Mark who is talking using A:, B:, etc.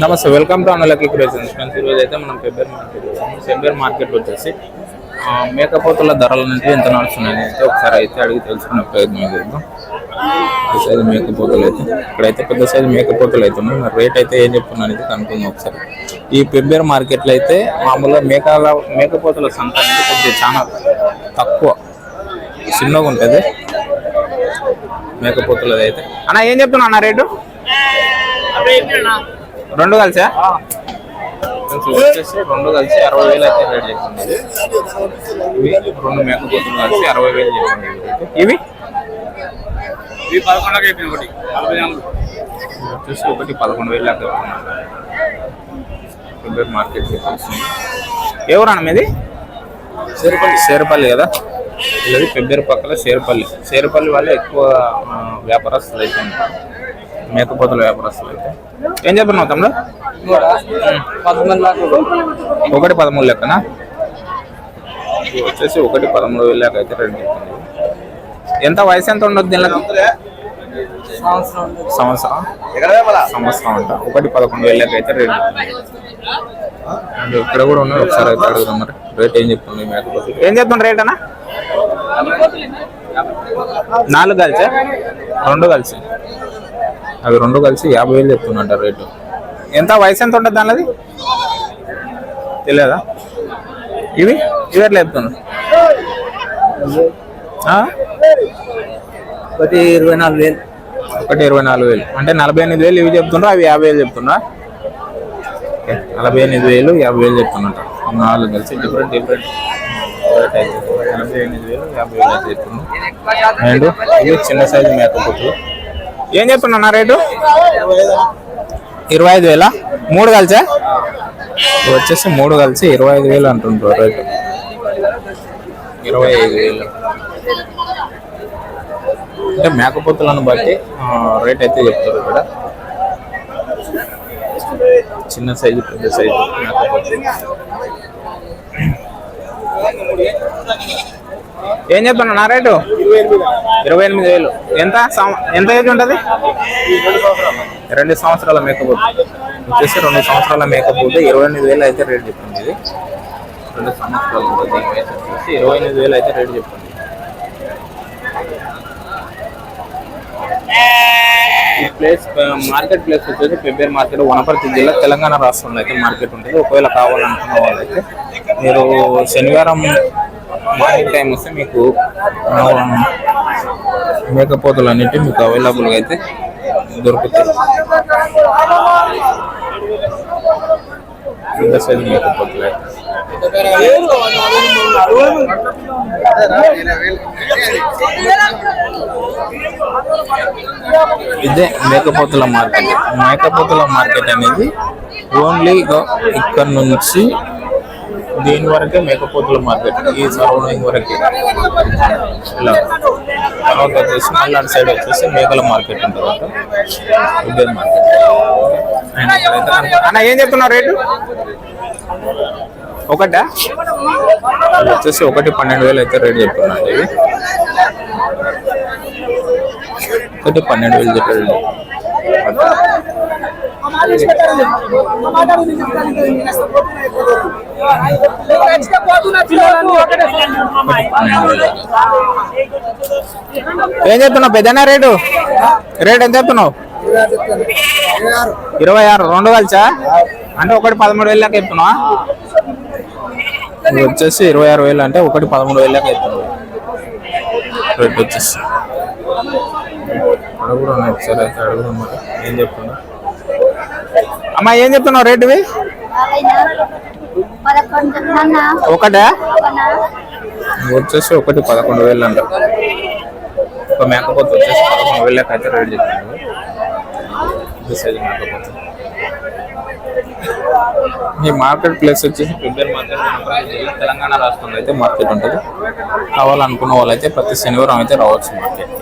A: నమస్తే, welcome to అనలకి creations. ఈరోజు అయితే మనం ఫెబ్రవరి మార్కెట్ వచ్చేసి మేకపోతుల ధరలు అనేది ఎంత నడుస్తున్నాయి అయితే ఒకసారి అయితే అడిగి తెలుసుకునే ప్రయత్నం చేద్దాం. పెద్ద సైజు మేకపోతులు అయితే ఇక్కడైతే పెద్ద సైజు మేకపోతులు అయితే ఉన్నాయి. మరి రేట్ అయితే ఏం చెప్తున్నా అనేది కనుక్కుందాం ఒకసారి. ఈ ఫెబ్రవరి మార్కెట్లో అయితే మామూలుగా మేకపోతుల సంత అనేది కొద్దిగా చాలా తక్కువ, చిన్నగా ఉంటుంది మేకపోతులది అయితే. అన్న ఏం చెప్తున్నా అన్న రేటు? రెండు కలిసా వచ్చేసి రెండు కలిసి 60,000 అయితే రేట్ చెప్తుంది. ఇవి రెండు మేకపోతులు కలిసి 60,000 చెప్తుంది. ఇవి వచ్చేసి ఒకటి 11,000 దాకా ఫిబ్రవరి మార్కెట్ ఎవరన్నా మీది? శేర్పల్లి కదా. ఇది ఫిబ్రవరి పక్కన శేర్పల్లి వాళ్ళే ఎక్కువ వ్యాపారస్తులు అయితే ఉంటారు, మేకపోతుల వ్యాపారస్తులు అయితే. ఏం చెప్పినావు తమ్ముడు? 1,13,000 లెక్కనా? వచ్చేసి 1,13,000 లెక్క అయితే రేట్ చెప్తుంది. ఎంత వయసు ఎంత ఉండదు దీనికి? సంవత్సరం అంట. 1,11,000 లెక్క అయితే రేట్ చెప్తుంది. ఇక్కడ కూడా ఉన్నాయి, ఒకసారి అయితే అడుగుదాం. మరి రేట్ ఏం చెప్తుంది మేకపోతులు? ఏం చెప్తుంది రేట్ అన్న? 4 కలిసి రెండు కలిసి అవి రెండు కలిసి 50,000 చెప్తున్నట్ట రేటు. ఎంత వయసు ఎంత ఉంటుంది దానిది తెలియదా? ఇవి ఎట్లా చెప్తున్నా?
B: ఒకటి 24,000.
A: 24,000 అంటే 48,000 ఇవి చెప్తుండ్రా, అవి 50,000 చెప్తుండ్రా? 48,000 50,000 చెప్తున్నట్ట. 4 కలిసి డిఫరెంట్ రేట్ అయితే 48,000 50,000 అయితే చెప్తున్నా. అండ్ ఇవి చిన్న సైజు మేకపోతులు. ఏం చెప్తున్నా రేటు? 25,000. 3 కలిసా వచ్చేసి 3 కలిసి 25,000 అంటుంటారు రేటు. 25,000 అంటే మేకపోతులను బట్టి రేట్ అయితే చెప్తారు ఇక్కడ. చిన్న సైజు పెద్ద సైజు మేకపోతులు. ఏం చెప్తున్నా రేటు? 28,000. ఎంత ఏజ్ ఉంటుంది? 2 సంవత్సరాల మేకపోతు వచ్చేసి 2 సంవత్సరాల మేకపోతే 28,000 అయితే రేట్ చెప్తుంది. ఇది 2 సంవత్సరాలు వచ్చేసి 28,000 అయితే రేట్ చెప్తుంది. ఈ మార్కెట్ ప్లేస్ వచ్చేసి ఫిబ్రవరి మార్కెట్, వనపర్తి జిల్లా, తెలంగాణ రాష్ట్రంలో అయితే మార్కెట్ ఉంటుంది. ఒకవేళ కావాలనుకున్న వాళ్ళైతే మీరు శనివారం మార్నింగ్ టైం వస్తే మీకు మేకపోతులు అన్నిటి మీకు అవైలబుల్గా అయితే దొరుకుతాయి. పెద్ద సైజు మేకపోతులు అయితే ఇదే మేకపోతుల మార్కెట్. మేకపోతుల మార్కెట్ అనేది ఓన్లీ ఇక్కడ నుంచి దీని వరకే మేకపోతుల మార్కెట్, ఈ సరౌండింగ్ వరకే. ఇలా తర్వాత వచ్చేసి మళ్ళీ అటు సైడ్ వచ్చేసి మేకల మార్కెట్ ఉంటుంది అంట, ఫిబ్రవరి మార్కెట్. అన్న ఏం చెప్తున్నారు రేటు? ఒకటా వచ్చేసి 1,12,000 అయితే రేట్ చెప్తున్నారు. ఇవి 1,12,000 చెప్పారు. ఏం చెప్తున్నావు పెద్దనా రేటు? రేట్ ఎంత చెప్తున్నావు? 26. 2 కలిసా అంటే 1,13,000 లెక్క చెప్తున్నావా? వచ్చేసి 26,000 అంటే 1,13,000 లెక్క చెప్తున్నావు రేట్ వచ్చేసి. అడుగుడు ఒకసారి అయితే అడుగుదాం. మరి ఏం చెప్తున్నా అమ్మా? ఏం చెప్తున్నావు రేటువి? ఒకటే వచ్చేసి 1,11,000 అంట. ఒక మేకపోతు వచ్చేసి 11,000 అయితే రేట్ చెప్తున్నాడు. మేకపోతు. ఈ మార్కెట్ ప్లేస్ వచ్చేసి ఫిబ్రవరి మార్కెట్, తెలంగాణ రాష్ట్రంలో అయితే మార్కెట్ ఉంటుంది. కావాలనుకున్న వాళ్ళైతే ప్రతి శనివారం అయితే రావచ్చు మార్కెట్.